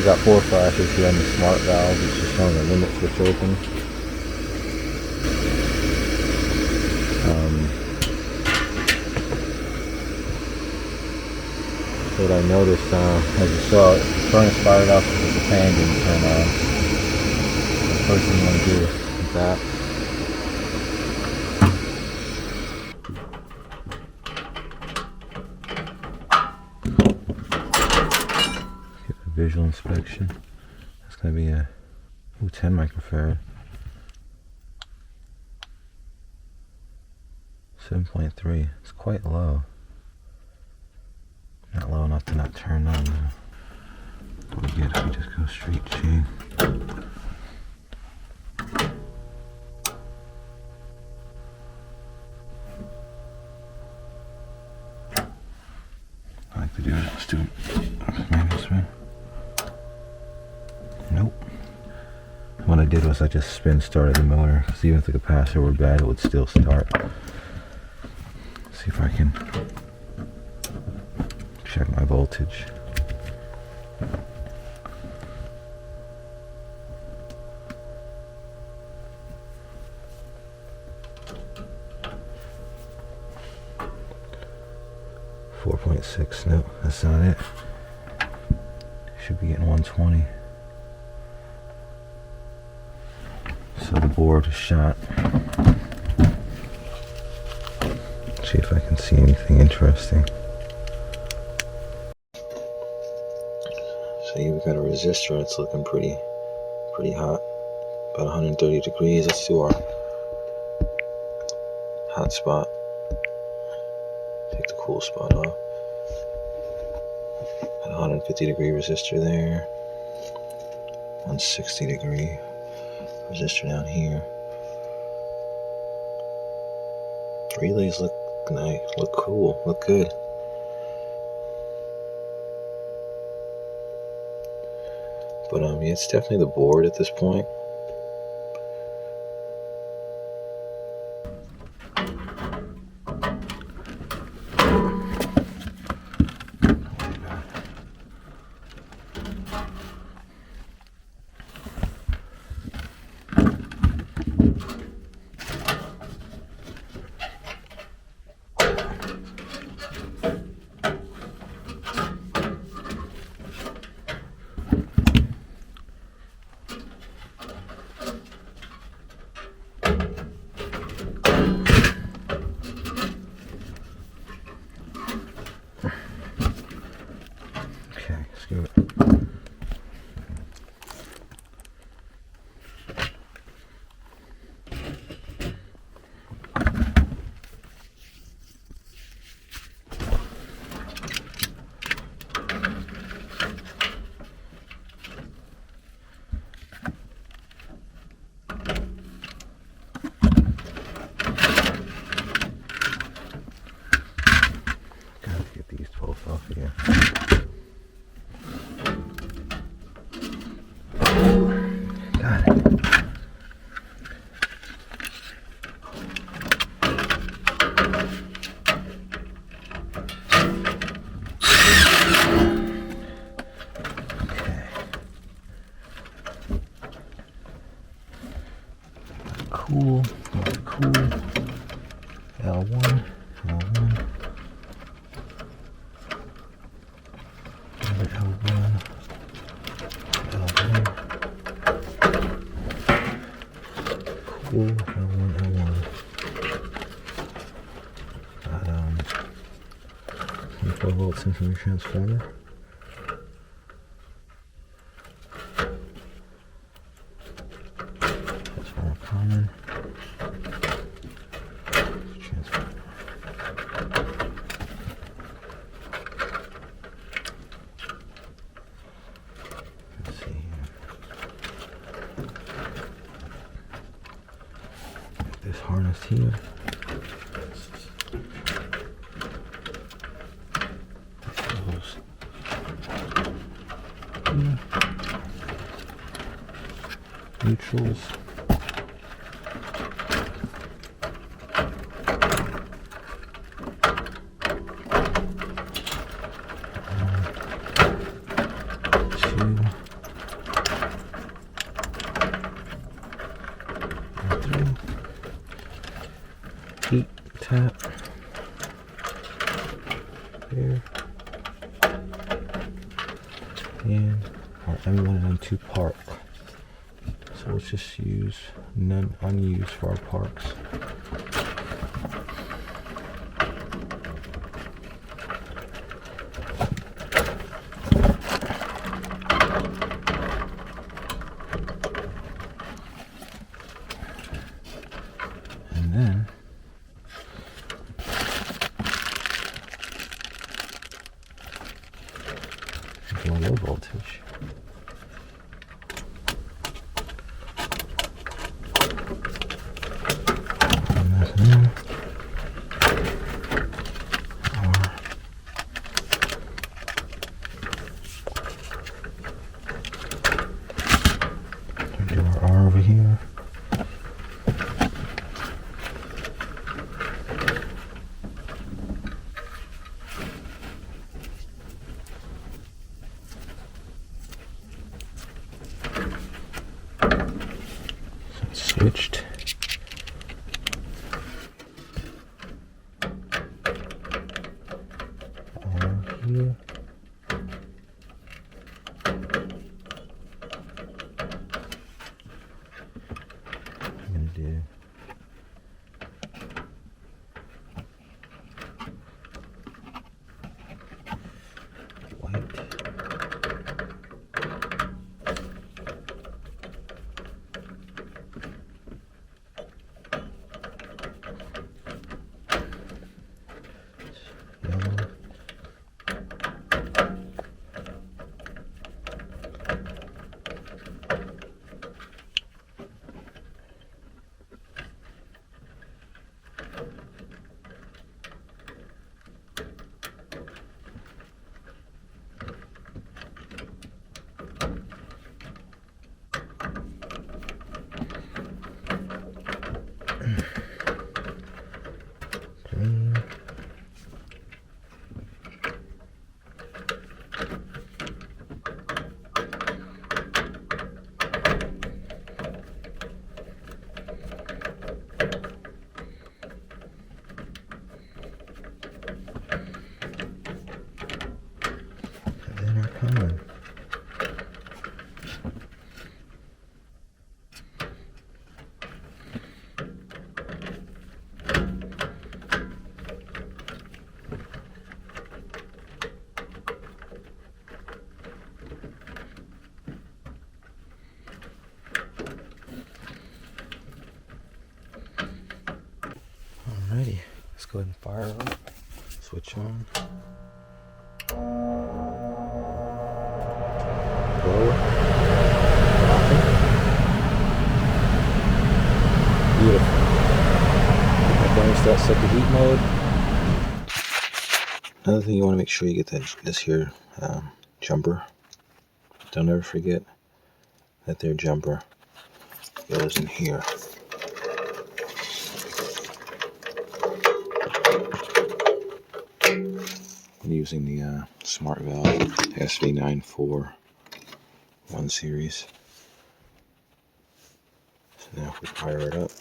got 4 flashes here on the smart valve. It's just showing the limit switch open. So what I noticed, as you saw, the furnace fired up because the fan didn't turn on. The first thing you want to do is that. Get a visual inspection. That's going to be a 10 microfarad. 7.3. It's quite low. Not low enough to not turn on though. What do we get if we just go straight G? I like to do it. Let's do it this way. Nope. What I did was I just spin started the motor, because even if the capacitor were bad, it would still start. Let's see if I can check my voltage. .6. No, that's not it. Should be getting 120. So the board is shot. See if I can see anything interesting. So here we've got a resistor and it's looking pretty hot. About 130 degrees. Let's do our hot spot. Take the cool spot off. 150 degree resistor there. 160 degree resistor down here. Relays look nice, look cool, look good. But yeah, it's definitely the board at this point. Cool. L1. Another L1. Cool. L1. Got 24 volts in from your transformer. Transformer common. This harness here. Neutrals. Two. tap there, and our M1 and M2 park. So let's just use none unused for our parks. And then go low voltage. Do our R over here. So it's switched. R here. I'm gonna do white. Yellow. Green. And then our common. Alrighty, let's go ahead and fire up. Switch on. Blower. Beautiful. My thermostat set to heat mode. Another thing, you want to make sure you get this here jumper. Don't ever forget that their jumper goes in here. I'm using the Smart Valve SV941 series. So now if we fire it up,